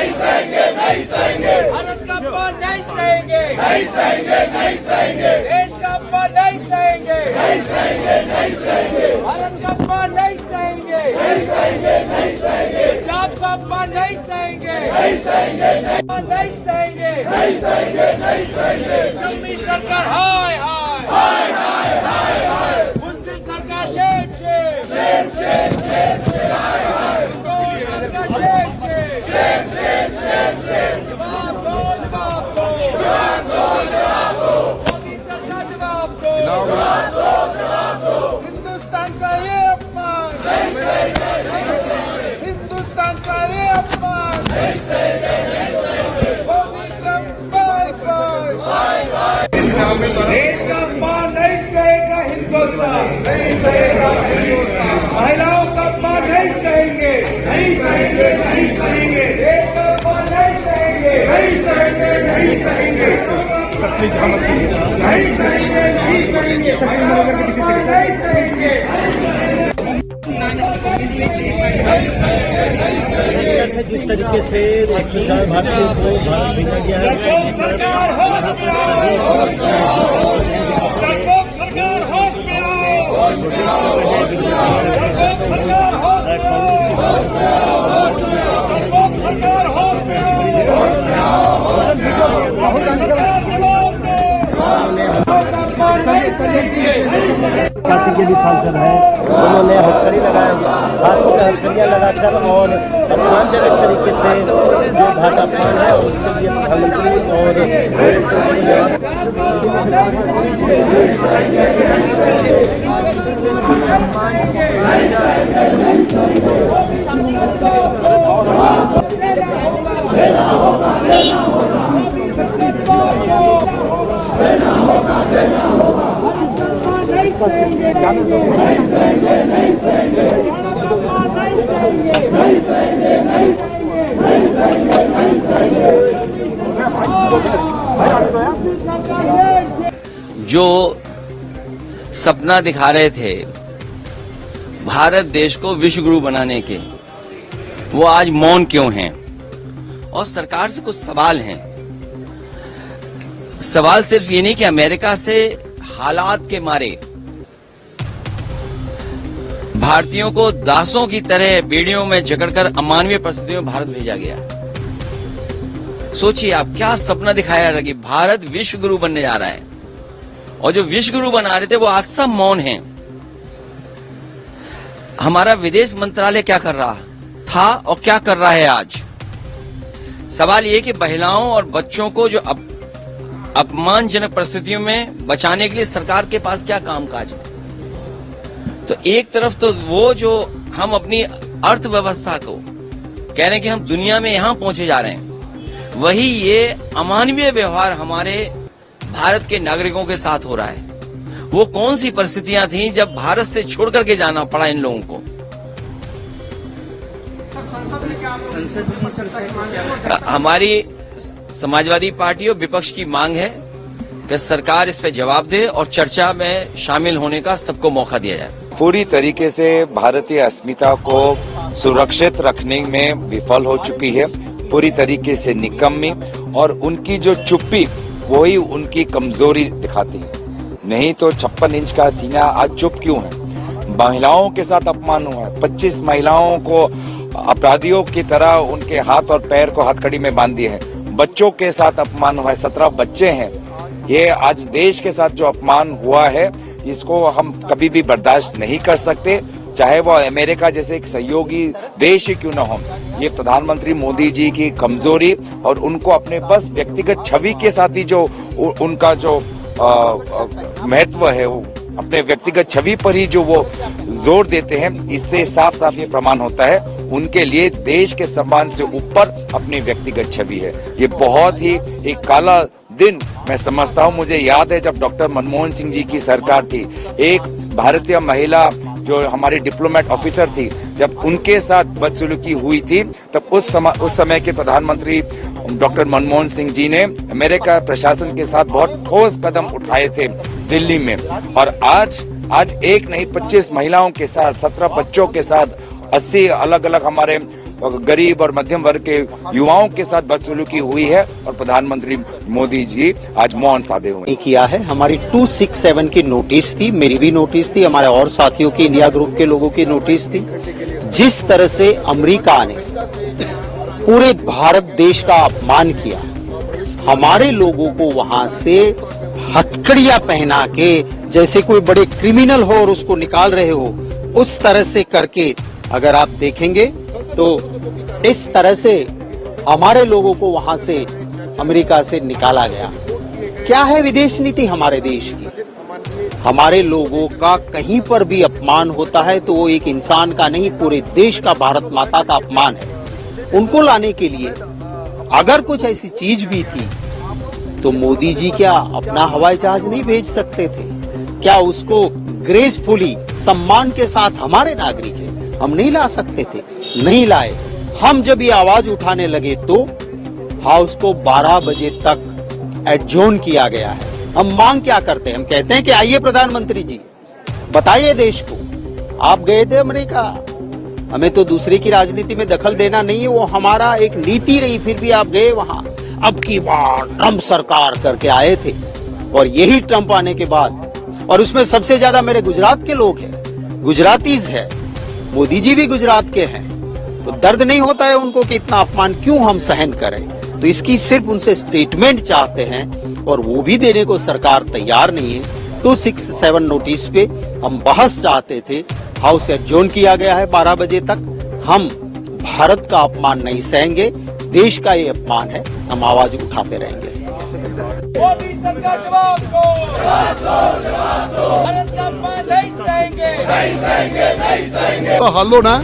नहीं सहेंगे, नहीं सहेंगे, भारत का अपमान नहीं सहेंगे, नहीं सहेंगे, नहीं सहेंगे, देश का अपमान नहीं सहेंगे, नहीं सहेंगे, नहीं सहेंगे, भारत का अपमान नहीं सहेंगे, नहीं सहेंगे, नहीं सहेंगे, पंजाब का अपमान नहीं सहेंगे, नहीं सहेंगे, अपमान नहीं सहेंगे, नहीं सहेंगे, नहीं सहेंगे, दिल्ली सरकार हाय हाय हाय हाय हाय हाय, मुस्लिम सरकार शेर शेर शेर शेर शेर शेर, हिंदुस्तान सरकार शेर शेर शेर शेर शेर शेर, जवाब दो जवाब दो जवाब दो, जवाब दो, मोदी सरकार जवाब दो जवाब दो, जवाब दो, हिंदुस्तान का ये अपमान नहीं सहेंगे, नहीं सहेंगे, हिंदुस्तान का ये अपमान नहीं सहेंगे, नहीं सहेंगे, मोदी ट्रम्प बाय बाय देश का अपमान नहीं सहेगा हिंदुस्तान, नहीं सहेगा हिंदुस्तान, महिलाओं का अपमान नहीं सहेंगे, नहीं सहेंगे, नहीं सहेंगे, देश का अपमान नहीं सहेंगे, नहीं सहेंगे, नहीं सहेंगे, नहीं सहेंगे, नहीं सहेंगे, नहीं सहेंगे। जिस तरीके से 1,000 भारतीयों को भारत भेजा गया है, सरकार होश में आओ, सरकार होश में आओ, सरकार होश में आओ, सरकार होश में पार्टी के भी सांसद हैं, उन्होंने हथकड़ी लगाया, हाथों में हथकड़ियाँ लगाकर और अपमानजनक तरीके से जो भाषा अपमान है उसके लिए प्रधानमंत्री जो सपना दिखा रहे थे भारत देश को विश्व गुरु बनाने के, वो आज मौन क्यों हैं? और सरकार से कुछ सवाल हैं। सवाल सिर्फ ये नहीं कि अमेरिका से हालात के मारे भारतीयों को दासों की तरह बेड़ियों में जकड़कर अमानवीय परिस्थितियों में भारत भेजा गया। सोचिए आप, क्या सपना दिखाया रहा कि भारत विश्व गुरु बनने जा रहा है, और जो विश्व गुरु बना रहे थे वो आज सब मौन हैं। हमारा विदेश मंत्रालय क्या कर रहा था और क्या कर रहा है आज? सवाल ये कि महिलाओं और बच्चों को जो अपमानजनक परिस्थितियों में बचाने के लिए सरकार के पास क्या कामकाज है? तो एक तरफ तो वो जो हम अपनी अर्थव्यवस्था को कह रहे हैं कि हम दुनिया में यहां पहुंचे जा रहे हैं, वही ये अमानवीय व्यवहार हमारे भारत के नागरिकों के साथ हो रहा है। वो कौन सी परिस्थितियां थी जब भारत से छोड़ करके जाना पड़ा इन लोगों को? हमारी समाजवादी पार्टी और विपक्ष की मांग है कि सरकार इस पे जवाब दे और चर्चा में शामिल होने का सबको मौका दिया जाए। पूरी तरीके से भारतीय अस्मिता को सुरक्षित रखने में विफल हो चुकी है, पूरी तरीके से निकम्मी, और उनकी जो चुप्पी वही उनकी कमजोरी दिखाती है। नहीं तो 56 इंच का सीना आज चुप क्यों है? महिलाओं के साथ अपमान हुआ है, 25 महिलाओं को अपराधियों की तरह उनके हाथ और पैर को हथकड़ी में बांध दिए हैं। बच्चों के साथ अपमान हुआ है, 17 बच्चे हैं। ये आज देश के साथ जो अपमान हुआ है इसको हम कभी भी बर्दाश्त नहीं कर सकते, चाहे वो अमेरिका जैसे एक सहयोगी देश ही क्यों न हो। ये प्रधानमंत्री मोदी जी की कमजोरी और उनको अपने बस व्यक्तिगत छवि के साथ ही जो उनका जो महत्व है, वो अपने व्यक्तिगत छवि पर ही जो वो जोर देते हैं, इससे साफ साफ ये प्रमाण होता है उनके लिए देश के सम्मान से ऊपर अपनी व्यक्तिगत छवि है। ये बहुत ही एक काला दिन मैं समझता हूँ। मुझे याद है जब डॉक्टर मनमोहन सिंह जी की सरकार थी, एक भारतीय महिला जो हमारी डिप्लोमेट ऑफिसर थी, जब उनके साथ बदसलूकी हुई थी, तब उस समय के प्रधानमंत्री डॉक्टर मनमोहन सिंह जी ने अमेरिका प्रशासन के साथ बहुत ठोस कदम उठाए थे दिल्ली में। और आज एक नहीं 25 महिलाओं के साथ, 17 बच्चों के साथ, 80 अलग अलग हमारे गरीब और मध्यम वर्ग के युवाओं के साथ बदसलूकी हुई है और प्रधानमंत्री मोदी जी आज मौन साधे हुए हैं। किया है। हमारी 267 की नोटिस थी, मेरी भी नोटिस थी, हमारे और साथियों की, इंडिया ग्रुप के लोगों की नोटिस थी। जिस तरह से अमेरिका ने पूरे भारत देश का अपमान किया, हमारे लोगों को वहां से हथकड़ियां पहना के जैसे कोई बड़े क्रिमिनल हो और उसको निकाल रहे हो, उस तरह से करके अगर आप देखेंगे तो इस तरह से हमारे लोगों को वहां से अमेरिका से निकाला गया। क्या है विदेश नीति हमारे देश की? हमारे लोगों का कहीं पर भी अपमान होता है तो वो एक इंसान का नहीं, पूरे देश का, भारत माता का अपमान है। उनको लाने के लिए अगर कुछ ऐसी चीज भी थी तो मोदी जी क्या अपना हवाई जहाज नहीं भेज सकते थे? क्या उसको ग्रेसफुली, सम्मान के साथ हमारे नागरिक है, हम नहीं ला सकते थे? नहीं लाए। हम जब ये आवाज उठाने लगे तो हाउस को 12 बजे तक एडजोर्न किया गया है। हम मांग क्या करते हैं? हम कहते हैं कि आइए प्रधानमंत्री जी, बताइए देश को, आप गए थे अमेरिका, हमें तो दूसरे की राजनीति में दखल देना नहीं है, वो हमारा एक नीति रही, फिर भी आप गए वहां। अब की बार ट्रंप सरकार करके आए थे और यही ट्रंप आने के बाद, और उसमें सबसे ज्यादा मेरे गुजरात के लोग हैं, गुजरातीज है, मोदी जी भी गुजरात के हैं, तो दर्द नहीं होता है उनको कि इतना अपमान क्यों हम सहन करें? तो इसकी सिर्फ उनसे स्टेटमेंट चाहते हैं और वो भी देने को सरकार तैयार नहीं है। 267 नोटिस पे हम बहस चाहते थे, हाउस एडजोर्न किया गया है 12 बजे तक। हम भारत का अपमान नहीं सहेंगे, देश का ये अपमान है, हम आवाज उठाते रहेंगे। मोदी सरकार जवाब दो, भारत का अपमान नहीं सहेंगे। नहीं सहेंगे, नहीं सहेंगे। तो हलो ना।